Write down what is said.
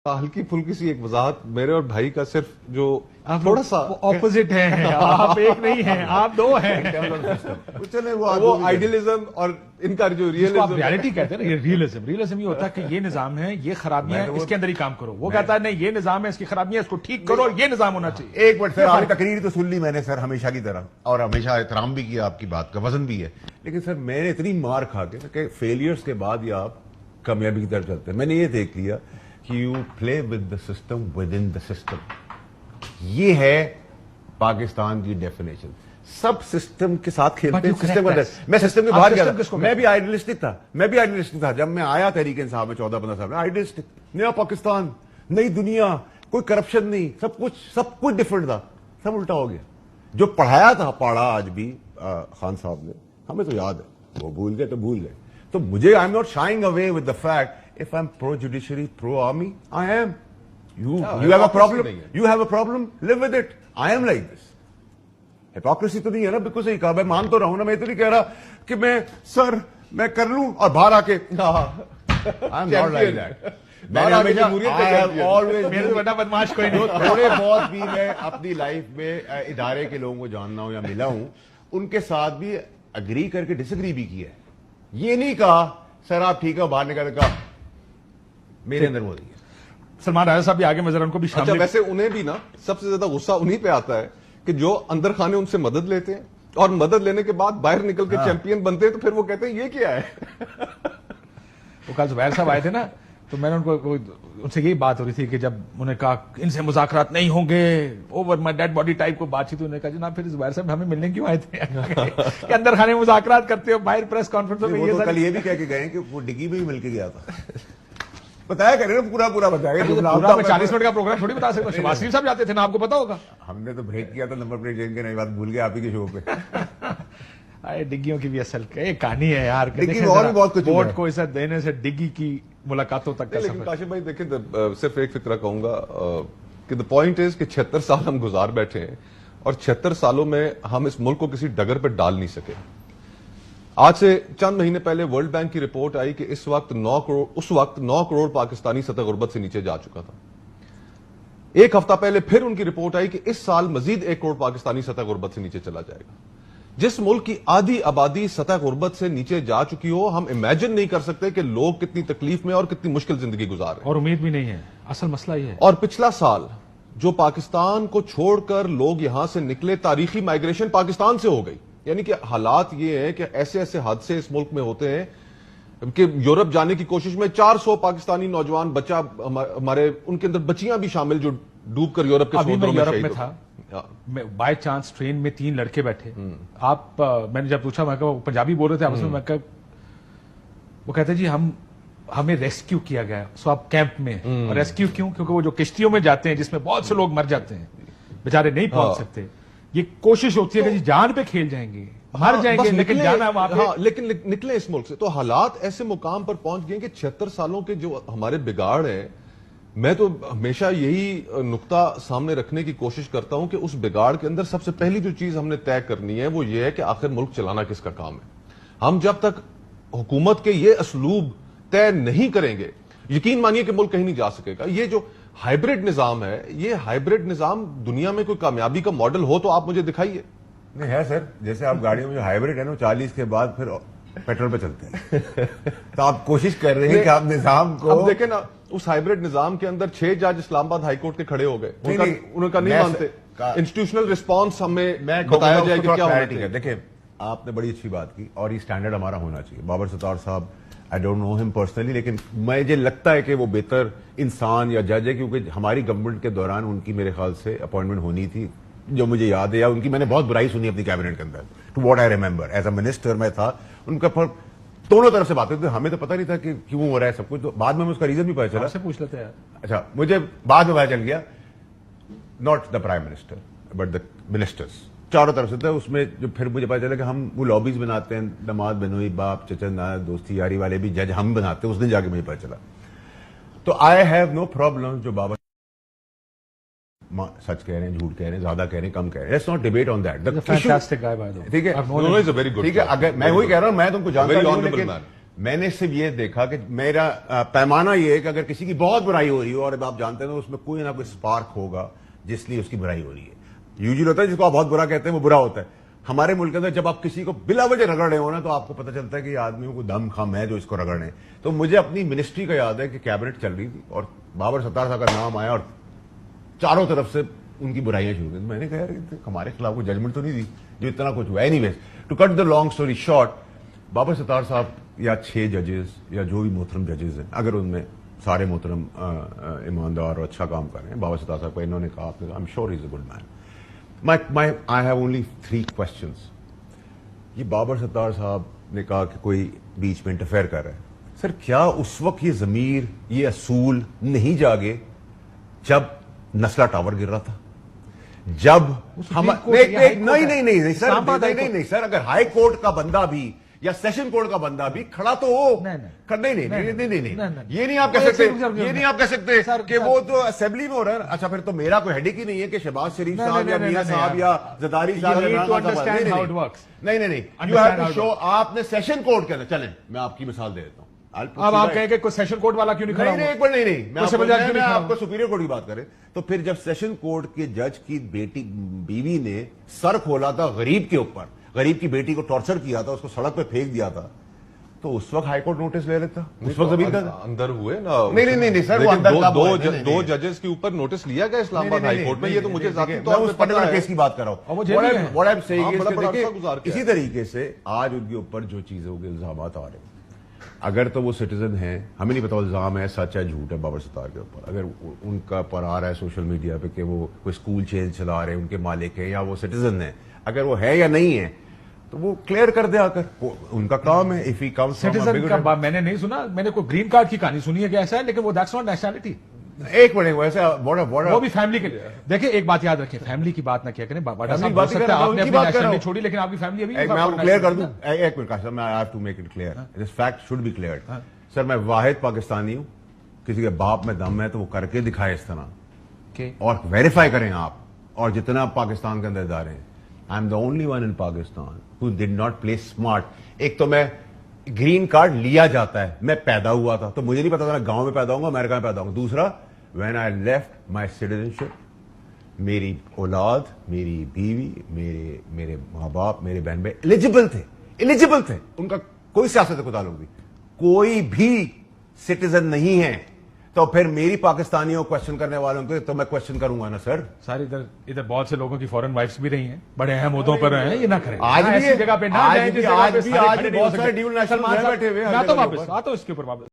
ہلکی پھلکی سی ایک وضاحت میرے اور بھائی کا صرف جو تھوڑا سا اپوزٹ ہیں آپ ایک نہیں ہیں آپ دو ہیں. وہ آئیڈیلزم اور ان کا جو آپ ریالٹی کہتے ہیں نا, ریئلزم یہ ہوتا ہے کہ یہ نظام ہے, یہ خرابیاں ہیں, اس کے اندر ہی کام کرو. وہ کہتا ہے نہیں یہ نظام ہے, اس کی خرابیاں, اس کو ٹھیک کرو, یہ نظام ہونا چاہیے. ایک منٹ سر, آپ کی تقریر تو سن لی میں نے سر ہمیشہ کی طرح, اور ہمیشہ احترام بھی کیا, آپ کی بات کا وزن بھی ہے, لیکن سر میں نے اتنی مار کھا کے کہ فیلئرس کے بعد یہ آپ کامیابی کی طرف چلتے ہیں. میں نے یہ دیکھ لیا کہ you play with the system with in the system. یہ ہے پاکستان کی ڈیفینیشن. سب سسٹم کے ساتھ کھیلتے ہیں, سسٹم کے اندر. میں سسٹم کے باہر گیا تھا, میں بھی آئیڈیلسٹک تھا, جب میں آیا تحریک انصاف میں 14-15 سال میں, آئیڈیلسٹک, نیا پاکستان, نئی دنیا, کوئی کرپشن نہیں, سب کچھ ڈفرنٹ تھا. سب الٹا ہو گیا. جو پڑھایا تھا پڑھا آج بھی خان صاحب نے, ہمیں تو یاد ہے, وہ بھول گئے تو بھول گئے. تو مجھے I am not shining away with the fact if I'm pro judiciary, pro army, I am. You have a problem. You have a problem. Live with it. I am like this. Hypocrisy تو نہیں ہے نا, بالکل صحیح کہا. میں مان تو رہا ہوں نا, میں تو نہیں کہہ رہا کہ میں سر میں کر لوں اور باہر آ کے I'm not like that. میں نے ہمیشہ بڑا بدماش کوئی نہیں. تھوڑے بہت بھی میں اپنی لائف میں ادارے کے لوگوں کو جاننا ہوں یا ملا ہوں, ان کے ساتھ بھی اگری کر کے ڈس اگری بھی کیا ہے. یہ نہیں کہا سر آپ ٹھیک ہے, باہر نکل کہا میرے اندر وہ نہیں ہے. سلمان راجہ صاحب بھی آگے میں ذرا ان کو بھی شامل. اچھا ویسے انہیں بھی نا سب سے زیادہ غصہ انہیں پہ آتا ہے کہ جو اندر خانے ان سے مدد لیتے ہیں اور مدد لینے کے بعد باہر نکل کے چیمپئن بنتے ہیں, تو پھر وہ کہتے ہیں یہ کیا ہے. وہ کل زبیر صاحب آئے تھے نا, تو میں نے ان سے یہی بات ہو رہی تھی کہ جب انہوں نے کہا ان سے مذاکرات نہیں ہوں گے, over my dad body type کو بات چیت, انہوں نے کہا جناب پھر زبیر صاحب ہمیں ملنے کیوں آئے تھے کہ اندر خانے مذاکرات کرتے ہو, باہر پریس کانفرنس میں. کل یہ بھی کہہ کے گئے کہ وہ ڈگی میں بھی مل کے گیا تھا. بتایا کریں نا, پورا بتایا. 40 منٹ کا پروگرام تھوڑی بتا سکتا. شہباز شریف صاحب جاتے تھے نا, آپ کو پتا ہوگا. ہم نے تو بریک کیا تھا نمبر پلیٹ چینج کے, نئی بات بھول گئے آپ ہی کے شو پہ. ڈگیوں کی بھی اصل کہانی ہے یار, ووٹ کو عزت دینے سے ڈگی کی ملاقاتوں تک. لیکن کاشف بھائی دیکھیں, صرف ایک فکرہ کہوں گا کہ دا پوائنٹ از کہ 76 سال ہم گزار بیٹھے ہیں, اور 76 سالوں میں ہم اس ملک کو کسی ڈگر پہ ڈال نہیں سکے. آج سے چند مہینے پہلے ورلڈ بینک کی رپورٹ آئی کہ اس وقت 9 کروڑ پاکستانی سطح غربت سے نیچے جا چکا تھا. ایک ہفتہ پہلے پھر ان کی رپورٹ آئی کہ اس سال مزید 1 کروڑ پاکستانی سطح غربت سے نیچے چلا جائے گا. جس ملک کی آدھی آبادی سطح غربت سے نیچے جا چکی ہو, ہم امیجن نہیں کر سکتے کہ لوگ کتنی تکلیف میں اور کتنی مشکل زندگی گزار رہے ہیں. اور امید بھی نہیں ہے, اصل مسئلہ یہ ہے. اور پچھلا سال جو پاکستان کو چھوڑ کر لوگ یہاں سے نکلے, تاریخی مائگریشن پاکستان سے ہو گئی. یعنی کہ حالات یہ ہیں کہ ایسے ایسے حادثے اس ملک میں ہوتے ہیں کہ یورپ جانے کی کوشش میں 400 پاکستانی نوجوان بچہ ہمارے, ان کے اندر بچیاں بھی شامل جو ڈوب کر یورپ کے سمندروں میں شہید تھا. بائی چانس ٹرین میں 3 لڑکے بیٹھے. آپ میں نے جب پوچھا, میں کہا پنجابی بول رہے تھے آپس میں, وہ کہتے جی ہمیں ریسکیو کیا گیا. سو آپ کیمپ میں, اور ریسکیو کیوں, کیونکہ وہ جو کشتیوں میں جاتے ہیں جس میں بہت سے لوگ مر جاتے ہیں, بیچارے نہیں پہنچ سکتے, یہ کوشش ہوتی ہے کہ جی جان پہ کھیل جائیں گے, مر جائیں گے, لیکن جانا وہاں پہ. لیکن نکلے اس ملک سے. تو حالات ایسے مقام پر پہنچ گئے کہ 76 سالوں کے جو ہمارے بگاڑ ہیں, میں تو ہمیشہ یہی نقطہ سامنے رکھنے کی کوشش کرتا ہوں کہ اس بگاڑ کے اندر سب سے پہلی جو چیز ہم نے طے کرنی ہے وہ یہ ہے کہ آخر ملک چلانا کس کا کام ہے. ہم جب تک حکومت کے یہ اسلوب طے نہیں کریں گے, یقین مانیے کہ ملک کہیں نہیں جا سکے گا. یہ جو ہائیبرڈ نظام ہے, یہ ہائیبرڈ نظام دنیا میں کوئی کامیابی کا ماڈل ہو تو آپ مجھے دکھائیے. نہیں ہے سر, جیسے آپ گاڑیوں میں جو ہائیبرڈ ہے نا 40 کے بعد پھر پیٹرول پہ چلتے ہیں. تو آپ کوشش کر رہے ہیں کہ آپ نظام کو, اب دیکھیں نا اس ہائیبرڈ نظام کے اندر 6 جج اسلام آباد ہائی کورٹ کے کھڑے ہو گئے. انہوں کا نہیں مانتے. انسٹیٹیوشنل رسپانس ہمیں بتایا جائے کہ کیا ہونا چاہیے. دیکھیں آپ نے بڑی اچھی بات کی, اور یہ سٹینڈرڈ ہمارا ہونا چاہیے. بابر ستار صاحب, آئی ڈونٹ نو ہم پرسنلی, لیکن مجھے لگتا ہے کہ وہ بہتر انسان یا جج ہے, کیونکہ ہماری گورنمنٹ کے دوران ان کی میرے خیال سے اپوائنٹمنٹ ہونی تھی, جو مجھے یاد ہے, یا ان کی میں نے بہت برائی سنی اپنی کیبنٹ کے اندر. To what I remember as a minister میں تھا, ان کا دونوں طرف سے باتیں تھیں. ہمیں تو پتہ نہیں تھا کہ کیوں ہو رہا ہے سب کچھ, تو بعد میں اس کا ریزن بھی پتا چلا. سے پوچھ لیتے ہیں. اچھا مجھے بعد میں پتا چل گیا, not the prime minister but the ministers, چاروں طرف سے تھا. اس میں جو پھر مجھے پتا چلا کہ ہم وہ لابیز بناتے ہیں, دماد بنوئی, باپ چچا نانا دوستی یاری والے بھی جج ہم بناتے ہیں. اس دن جا کے مجھے پتا چلا. تو آئی ہیو نو پرابلم جو بابا سچ کہہ رہے ہیں, جھوٹ کہہ رہے ہیں, زیادہ کہہ رہے ہیں, کم کہہ رہے ہیں. Let's not debate on that. ٹھیک ہے, ٹھیک ہے, اگر میں وہی کہہ رہا ہوں, میں تم کو جانتا ہوں, لیکن میں نے صرف یہ دیکھا کہ میرا پیمانہ یہ ہے کہ اگر کسی کی بہت برائی ہو رہی ہو اور آپ جانتے ہیں اس میں کوئی نہ کوئی سپارک ہوگا جس لیے اس کی برائی ہو رہی ہے. یوزلی ہوتا ہے جس کو آپ بہت برا کہتے ہیں وہ برا ہوتا ہے. ہمارے ملک کے اندر جب آپ کسی کو بلا وجہ رگڑ رہے ہو نا تو آپ کو پتہ چلتا ہے کہ یہ آدمیوں کو دم خم ہے جو اس کو رگڑ رہے ہیں. تو مجھے اپنی منسٹری کا یاد ہے کہ کیبنٹ چل رہی تھی اور بابر ستار صاحب کا نام آیا اور چاروں طرف سے ان کی برائیاں شروع ہوئی. میں نے کہا یار ہمارے خلاف کوئی ججمنٹ تو نہیں دی جو اتنا کچھ ہوا. Anyways to cut the long story short, Babar Sattar sahab یا 6 ججز یا جو بھی محترم ججز ہیں, اگر ان میں سارے محترم ایماندار اور اچھا کام کر رہے ہیں, بابر ستار صاحب کو انہوں نے کہا I am sure is a good man. I have only 3 questions. یہ بابر ستار صاحب نے کہا کہ کوئی بیچ میں انٹرفیئر کر رہا ہے. سر کیا اس وقت یہ ضمیر, یہ اصول نہیں جاگے جب نسلا ٹاور گر رہا تھا, جب ہم نہیں سر, اگر ہائی کورٹ کا بندہ بھی یا سیشن کورٹ کا بندہ بھی کھڑا تو ہو. نہیں, یہ نہیں آپ کہہ سکتے کہ وہ تو اسمبلی میں ہو رہا ہے. اچھا پھر تو میرا کوئی ہیڈک ہی نہیں ہے کہ شہباز شریف صاحب یا میاں صاحب یا زرداری صاحب, نہیں, یو ہیو ٹو شو. آپ نے سیشن کورٹ کے اندر, چلیں میں آپ کی مثال دے دیتا ہوں. اب آپ کہیں کہ کوئی سیشن کورٹ والا کیوں نہیں کھڑا؟ نہیں, میں آپ کو سپیریئر کورٹ کی بات کریں تو پھر جب سیشن کورٹ کے جج کی بیوی نے سر کھولا تھا غریب کے اوپر, غریب کی بیٹی کو ٹارچر کیا تھا, اس کو سڑک پہ پھینک دیا تھا, تو اس وقت ہائی کورٹ نوٹس لے لیتا. اس وقت اندر ہوئے نا. نہیں سر, وہ دو ججز کے اوپر نوٹس لیا گیا اسلام آباد ہائی کورٹ میں. یہ تو مجھے ذاتی طور پر پتہ ہے کیس کی بات کر رہا ہوں. اسی طریقے سے آج ان کے اوپر جو چیزوں کے الزامات آ رہے ہیں, اگر تو وہ سٹیزن ہیں, ہمیں نہیں پتا الزام ہے سچ ہے جھوٹ ہے بابر ستار کے اوپر, اگر ان کا پر آ رہا ہے سوشل میڈیا پہ کہ وہ کوئی اسکول چین چلا رہے ہیں, ان کے مالک ہیں یا وہ سٹیزن ہیں, اگر وہ ہے یا نہیں ہے تو وہ کلیئر کر دے آ کر, ان کا کام ہے. اف ہی کمز سٹیزن کا میں نے نہیں سنا, میں نے کوئی گرین کارڈ کی کہانی سنی ہے کہ ایسا ہے, لیکن وہ دیٹس ناٹ نیشنلٹی. ایک منٹ, ویسے وہ بھی فیملی کے لیے. دیکھیں ایک بات یاد رکھیں, فیملی کی بات نہ کیا کریں. آپ نے اپنی نیشنلٹی چھوڑی لیکن آپ کی فیملی ابھی. میں آپ کو کلیئر کر دوں. ایک منٹ قاسم, میں I have to make it clear, this fact should be cleared. Sir میں واحد پاکستانی ہوں, کسی کے باپ میں دم ہے تو وہ کر کے دکھائے اس طرح, اور ویریفائی کریں آپ, اور جتنا پاکستان کے اندر ادارے ہیں, I am the only one in Pakistan who did not play smart. ایک تو میں گرین کارڈ لیا جاتا ہے, میں پیدا ہوا تھا تو مجھے نہیں پتا تھا میں گاؤں میں پیدا ہوں گا, امریکہ میں پیدا ہوں گا. دوسرا, when I left my citizenship, میری اولاد, میری بیوی, میرے ماں باپ, میرے بہن بھائی ایلیجیبل تھے, ان کا کوئی سیاست کو تعلق نہیں, کوئی بھی سٹیزن نہیں ہے, تو پھر میری پاکستانیوں کوشچن کرنے والوں کو تو میں کوشچن کروں گا نا سر. سر ادھر بہت سے لوگوں کی فورن وائفس بھی رہی ہیں, بڑے اہم عہدوں پر رہے ہیں, یہ نہ کریں. آج بھی ایسی جگہ پہ نہ جائیں جس جگہ پہ بہت سارے ڈیول نیشنل بیٹھے ہوئے. میں تو واپس آتا ہوں اس کے اوپر واپس.